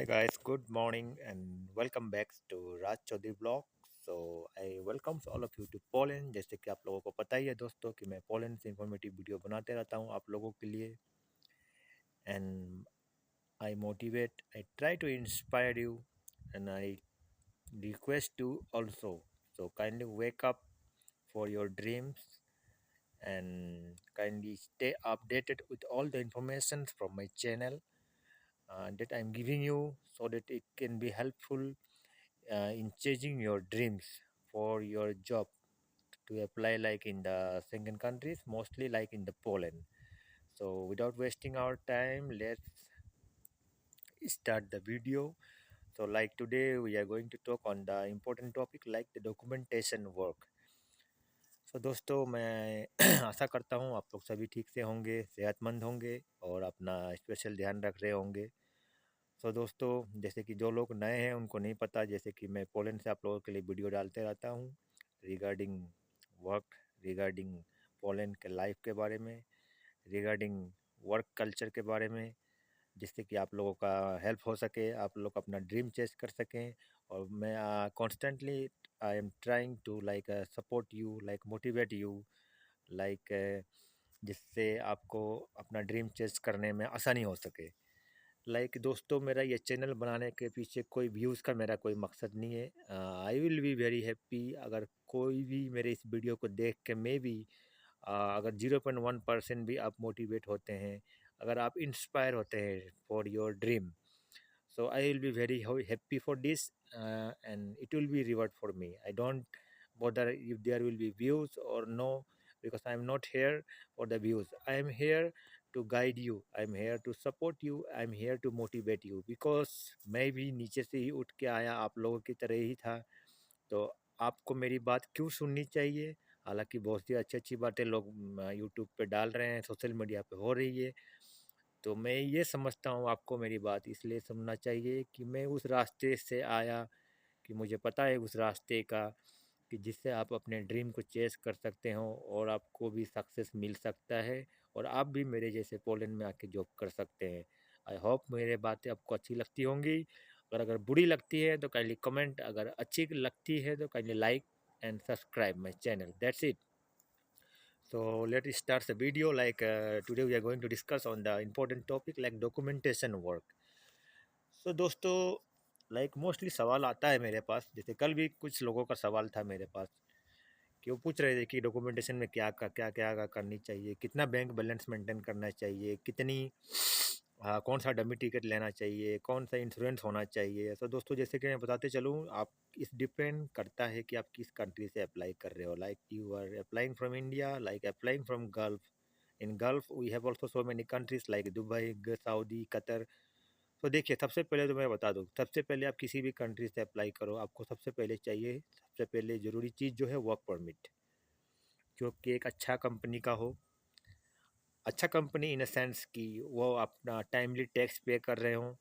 Hi guys, good morning and welcome back to Raj Chaudhary Blog. I welcome all of you to Poland. जैसे कि आप लोगों को पता ही है दोस्तों कि मैं पोलैंड से इंफॉर्मेटिव वीडियो बनाते रहता हूँ आप लोगों के लिए and I motivate, I try to inspire you and I request you also. So kindly wake up for your dreams and kindly stay updated with all the information from my channel that I'm giving you so that it can be helpful in chasing your dreams for your job to apply like in the Schengen countries, mostly like in the Poland. So without wasting our time, let's start the video. So like today we are going to talk on the important topic like the documentation work. दोस्तों मैं आशा करता हूँ आप लोग सभी ठीक से होंगे, सेहतमंद होंगे और अपना स्पेशल ध्यान रख रहे होंगे। दोस्तों जैसे कि जो लोग नए हैं उनको नहीं पता, जैसे कि मैं पोलैंड से आप लोगों के लिए वीडियो डालते रहता हूँ रिगार्डिंग वर्क, रिगार्डिंग पोलैंड के लाइफ के बारे में, रिगार्डिंग वर्क कल्चर के बारे में, जिससे कि आप लोगों का हेल्प हो सके, आप लोग अपना ड्रीम चेस कर सकें। और मैं constantly I am trying to like support you, like motivate you, like जिससे आपको अपना ड्रीम चेस करने में आसानी हो सके। दोस्तों मेरा ये चैनल बनाने के पीछे कोई व्यूज़ का मेरा कोई मकसद नहीं है। I will be very happy अगर कोई भी मेरे इस वीडियो को देख के मे भी अगर 0.1% भी आप मोटिवेट होते हैं, अगर आप इंस्पायर होते हैं for your dream, so I will be very happy for this, and it will be reward for me. I don't bother if there will be views or no, because I am not here for the views. I am here to guide you, I am here to support you, I am here to motivate you, because मैं भी नीचे से ही उठ के आया, आप लोगों की तरह ही था। तो आपको मेरी बात क्यों सुननी चाहिए? हालांकि बहुत सी अच्छी अच्छी बातें लोग यूट्यूब पे डाल रहे हैं, सोशल मीडिया पे हो रही है, तो मैं ये समझता हूँ आपको मेरी बात इसलिए सुनना चाहिए कि मैं उस रास्ते से आया, कि मुझे पता है उस रास्ते का, कि जिससे आप अपने ड्रीम को चेस कर सकते हो और आपको भी सक्सेस मिल सकता है और आप भी मेरे जैसे पोलैंड में आके जॉब कर सकते हैं। आई होप मेरे बातें आपको अच्छी लगती होंगी, और अगर बुरी लगती है तो काइंडली कमेंट, अगर अच्छी लगती है तो kindly like and subscribe my channel. That's it. So let's start the video. Today we are going to discuss on the important topic like documentation work. दोस्तों मोस्टली सवाल आता है मेरे पास, जैसे कल भी कुछ लोगों का सवाल था मेरे पास कि वो पूछ रहे थे कि डॉक्यूमेंटेशन में क्या करनी चाहिए, कितना बैंक बैलेंस मेंटेन करना चाहिए, कितनी कौन सा डमी टिकट लेना चाहिए, कौन सा इंश्योरेंस होना चाहिए। दोस्तों जैसे कि मैं बताते चलूँ, आप इस डिपेंड करता है कि आप किस कंट्री से अप्लाई कर रहे हो। Like you are applying from India, like applying from Gulf. In Gulf we have also so many countries like Dubai, Saudi, Qatar. देखिए, सबसे पहले तो मैं बता दूँ, सबसे पहले आप किसी भी कंट्री से अप्लाई करो, आपको सबसे पहले चाहिए, सबसे पहले ज़रूरी चीज़ जो है वर्क परमिट, जो कि एक अच्छा कंपनी का हो। अच्छा कंपनी इन अ सेंस कि वो अपना टाइमली टैक्स पे कर रहे हों,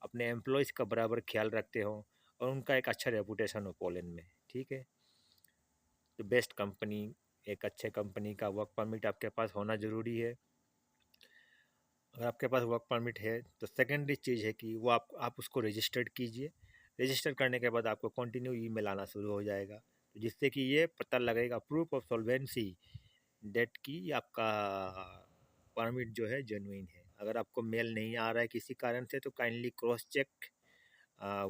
अपने एम्प्लॉयज़ का बराबर ख्याल रखते हों और उनका एक अच्छा रेपुटेशन हो पोलैंड में। ठीक है, तो बेस्ट कंपनी, एक अच्छे कंपनी का वर्क परमिट आपके पास होना ज़रूरी है। अगर आपके पास वर्क परमिट है तो सेकेंडरी चीज़ है कि वो आप उसको रजिस्टर्ड कीजिए। रजिस्टर करने के बाद आपको कंटिन्यू ईमेल आना शुरू हो जाएगा, तो जिससे कि ये पता लगेगा प्रूफ ऑफ सॉल्वेंसी डेट की आपका परमिट जो है जेन्युइन है। अगर आपको मेल नहीं आ रहा है किसी कारण से तो kindly cross check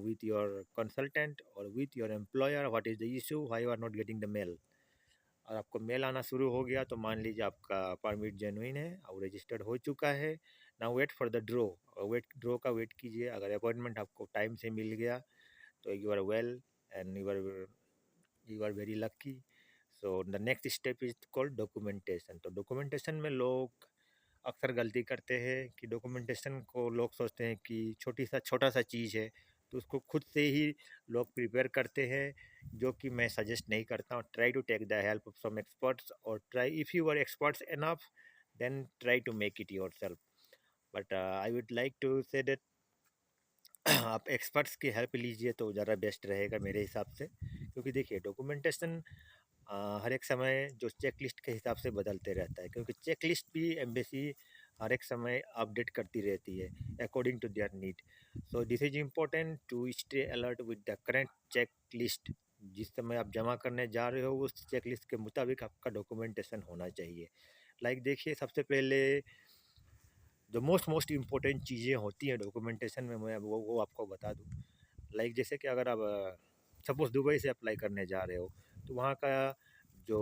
with your consultant or with your employer what is the issue, why you are not getting the mail। और आपको मेल आना शुरू हो गया तो मान लीजिए आपका परमिट जेन्युइन है और रजिस्टर्ड हो चुका है। ना wait for the draw, draw का वेट कीजिए। अगर अपॉइंटमेंट आपको टाइम से मिल गया तो you are well and you are very lucky. The next step is called documentation. तो डॉक्यूमेंटेशन में लोग अक्सर गलती करते हैं कि डॉक्यूमेंटेशन को लोग सोचते हैं कि छोटा सा चीज़ है, तो उसको खुद से ही लोग प्रिपेयर करते हैं, जो कि मैं सजेस्ट नहीं करता हूँ। Try to take the help of some experts, और try if you are experts enough then try to make it yourself. But I would like to say that आप एक्सपर्ट्स की हेल्प लीजिए तो ज़्यादा best रहेगा मेरे हिसाब से, क्योंकि देखिए डॉक्यूमेंटेशन हर एक समय जो चेक लिस्ट के हिसाब से बदलते रहता है, क्योंकि चेक लिस्ट भी एम्बेसी हर एक समय अपडेट करती रहती है according to their need. So this is important to stay alert with the current check list. जिस समय आप जमा करने जा रहे हो उस चेक लिस्ट के मुताबिक आपका डॉक्यूमेंटेशन होना चाहिए। देखिए, सबसे पहले जो मोस्ट इम्पोर्टेंट चीज़ें होती हैं डॉक्यूमेंटेशन में, मैं वो आपको बता दूँ। जैसे कि अगर आप सपोज़ दुबई से अप्लाई करने जा रहे हो, तो वहाँ का जो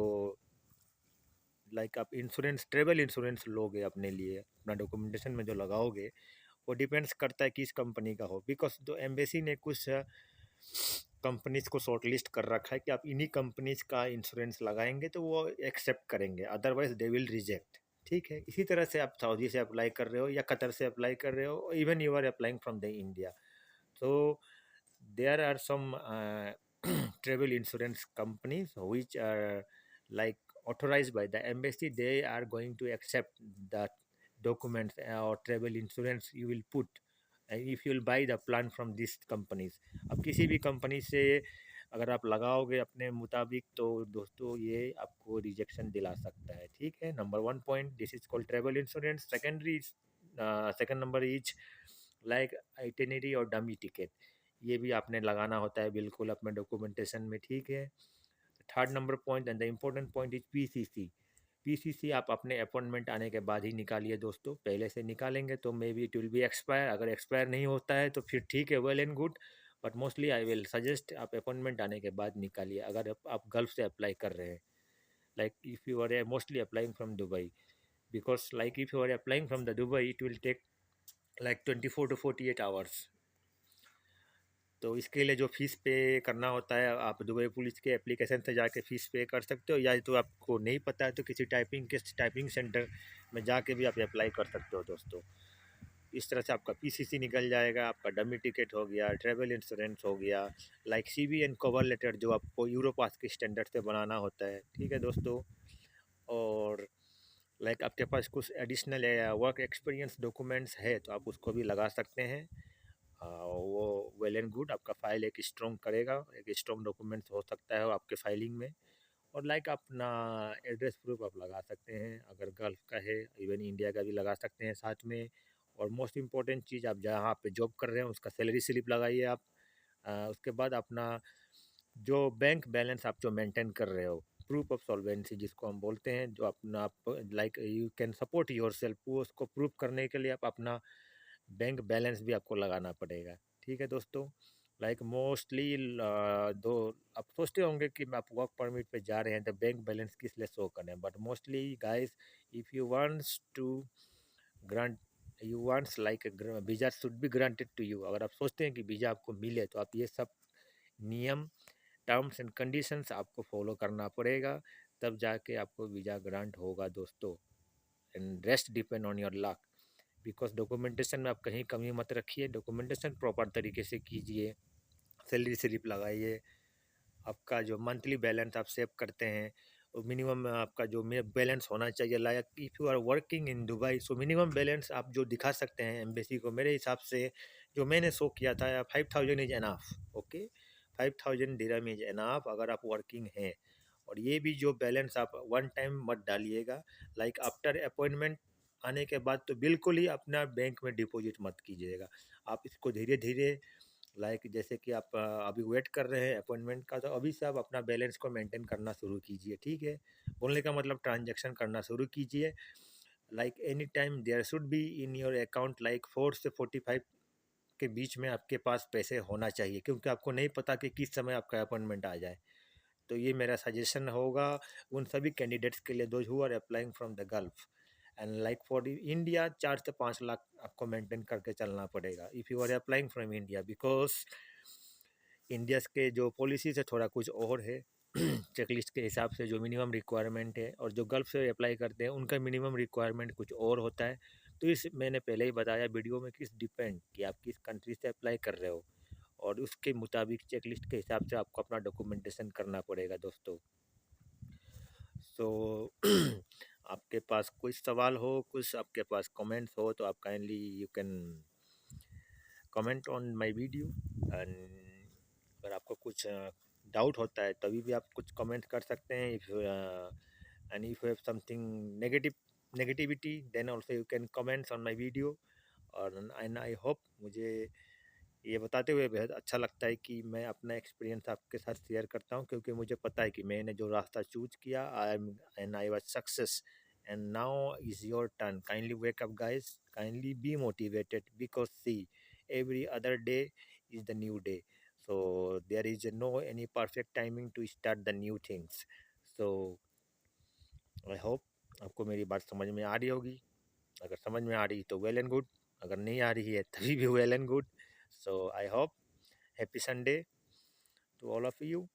आप इंश्योरेंस, ट्रैवल इंश्योरेंस लोगे अपने लिए, अपना डॉक्यूमेंटेशन में जो लगाओगे, वो डिपेंड्स करता है किस कंपनी का हो। बिकॉज जो एम्बेसी ने कुछ कंपनीज को शॉर्ट लिस्ट कर रखा है कि आप इन्हीं कंपनीज का इंश्योरेंस लगाएंगे तो वो एक्सेप्ट करेंगे, अदरवाइज दे विल रिजेक्ट। ठीक है, इसी तरह से आप सऊदी से अप्लाई कर रहे हो या कतर से अप्लाई कर रहे हो, even you are applying from the India, so there are some travel insurance companies which are like authorized by the embassy. They are going to accept the documents or travel insurance you will put if you will buy the plan from these companies. अब किसी भी company से अगर आप लगाओगे अपने मुताबिक तो दोस्तों ये आपको रिजेक्शन दिला सकता है। ठीक है, number one point, this is called travel insurance. Secondary, second number is itinerary और डमी टिकट, ये भी आपने लगाना होता है बिल्कुल अपने डॉक्यूमेंटेशन में। ठीक है, third number point and the important point is PCC. PCC आप अपने अपॉइंटमेंट आने के बाद ही निकालिए दोस्तों, पहले से निकालेंगे तो may be it will be expire. अगर एक्सपायर नहीं होता है तो फिर ठीक है, well and good, but mostly I will suggest आप अपॉइंटमेंट आने के बाद निकालिए अगर आप गल्फ से अप्लाई कर रहे हैं। If you are mostly applying from Dubai, because if you are applying from the Dubai, it will take 24 to 48 hours। तो इसके लिए जो फ़ीस पे करना होता है, आप दुबई पुलिस के एप्लीकेशन से जाके फ़ीस पे कर सकते हो, या तो आपको नहीं पता है तो किसी टाइपिंग सेंटर में जाके भी आप अप्लाई कर सकते हो दोस्तों। इस तरह से आपका पीसीसी निकल जाएगा, आपका डमी टिकट हो गया, ट्रैवल इंश्योरेंस हो गया, सीवी एंड कवर लेटर जो आपको यूरोपास के स्टैंडर्ड से बनाना होता है। ठीक है दोस्तों, और आपके पास कुछ एडिशनल वर्क एक्सपीरियंस डॉक्यूमेंट्स है तो आप उसको भी लगा सकते हैं। वो वेल एंड गुड, आपका फाइल एक स्ट्रॉन्ग करेगा, एक स्ट्रॉन्ग डॉक्यूमेंट्स हो सकता है आपके फाइलिंग में। और अपना एड्रेस प्रूफ आप लगा सकते हैं, अगर गल्फ का है, इवन इंडिया का भी लगा सकते हैं साथ में। और मोस्ट इम्पॉर्टेंट चीज़, आप जहाँ पे जॉब कर रहे हैं उसका सैलरी स्लिप लगाइए आप। उसके बाद अपना जो बैंक बैलेंस आप जो मेंटेन कर रहे हो, प्रूफ ऑफ सॉल्वेंसी जिसको हम बोलते हैं, जो अपना आप you can support your self, वो उसको प्रूफ करने के लिए आप अपना बैंक बैलेंस भी आपको लगाना पड़ेगा। ठीक है दोस्तों, मोस्टली दो आप सोचते होंगे कि आप वर्क परमिट पे जा रहे हैं तो बैंक बैलेंस किस लिए शो करें, but mostly guys, if you wants to grant, you wants visa should be granted to you, अगर आप सोचते हैं कि वीज़ा आपको मिले तो आप ये सब नियम, टर्म्स एंड कंडीशंस आपको फॉलो करना पड़ेगा, तब जाके आपको वीज़ा ग्रांट होगा दोस्तों। And rest depend on your luck, because documentation में आप कहीं कमी मत रखिए, डॉक्यूमेंटेशन प्रॉपर तरीके से कीजिए, सैलरी स्लिप लगाइए, आपका जो मंथली बैलेंस आप सेव करते हैं वो मिनिमम आपका जो बैलेंस होना चाहिए। If you are working in Dubai, so minimum balance आप जो दिखा सकते हैं एम्बेसी को, मेरे हिसाब से जो मैंने शो किया था, 5000 is enough. Okay, 5000 dirham is enough अगर आप वर्किंग हैं। और ये भी जो बैलेंस आप वन टाइम मत डालिएगा, आफ्टर अपॉइंटमेंट आने के बाद तो बिल्कुल ही अपना बैंक में डिपॉजिट मत कीजिएगा। आप इसको धीरे धीरे, जैसे कि आप अभी वेट कर रहे हैं अपॉइंटमेंट का, तो अभी से आप अपना बैलेंस को मेंटेन करना शुरू कीजिए। ठीक है, बोलने का मतलब ट्रांजैक्शन करना शुरू कीजिए। Any time there should be in your account 4 से 45 के बीच में आपके पास पैसे होना चाहिए, क्योंकि आपको नहीं पता कि किस समय आपका अपॉइंटमेंट आ जाए। तो ये मेरा सजेशन होगा उन सभी कैंडिडेट्स के लिए, those who are applying from the Gulf. And for India 4 से 5 लाख आपको मेंटेन करके चलना पड़ेगा if you are applying from India, because India के जो पॉलिसीज है थोड़ा कुछ और है। चेकलिस्ट के हिसाब से जो मिनिमम रिक्वायरमेंट है, और जो गल्फ से अप्लाई करते हैं उनका मिनिमम रिक्वायरमेंट कुछ और होता है। तो इस मैंने पहले ही बताया वीडियो में, किस डिपेंड कि आप किस कंट्री से अप्लाई कर रहे हो, और उसके मुताबिक चेकलिस्ट के हिसाब से आपको अपना डॉक्यूमेंटेशन करना पड़ेगा दोस्तों। सो आपके पास कोई सवाल हो, कुछ आपके पास कमेंट्स हो, तो आप kindly you can comment on my video. And अगर आपको कुछ डाउट होता है तभी भी आप कुछ कमेंट कर सकते हैं। If and if you have something negative negativity, then also you can comments on my video. और एंड आई होप मुझे ये बताते हुए बेहद अच्छा लगता है कि मैं अपना एक्सपीरियंस आपके साथ शेयर करता हूँ, क्योंकि मुझे पता है कि मैंने जो रास्ता चूज किया I am and I was success, and now is your turn. Kindly wake up guys, kindly be motivated, because see every other day is the new day. So there is no any perfect timing to start the new things. So I hope आपको मेरी बात समझ में आ रही होगी. अगर समझ में आ रही तो वेल एंड गुड, अगर नहीं आ रही है तभी भी well and good. So I hope happy Sunday to all of you,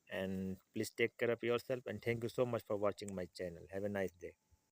and please take care of yourself, and thank you so much for watching my channel. Have a nice day.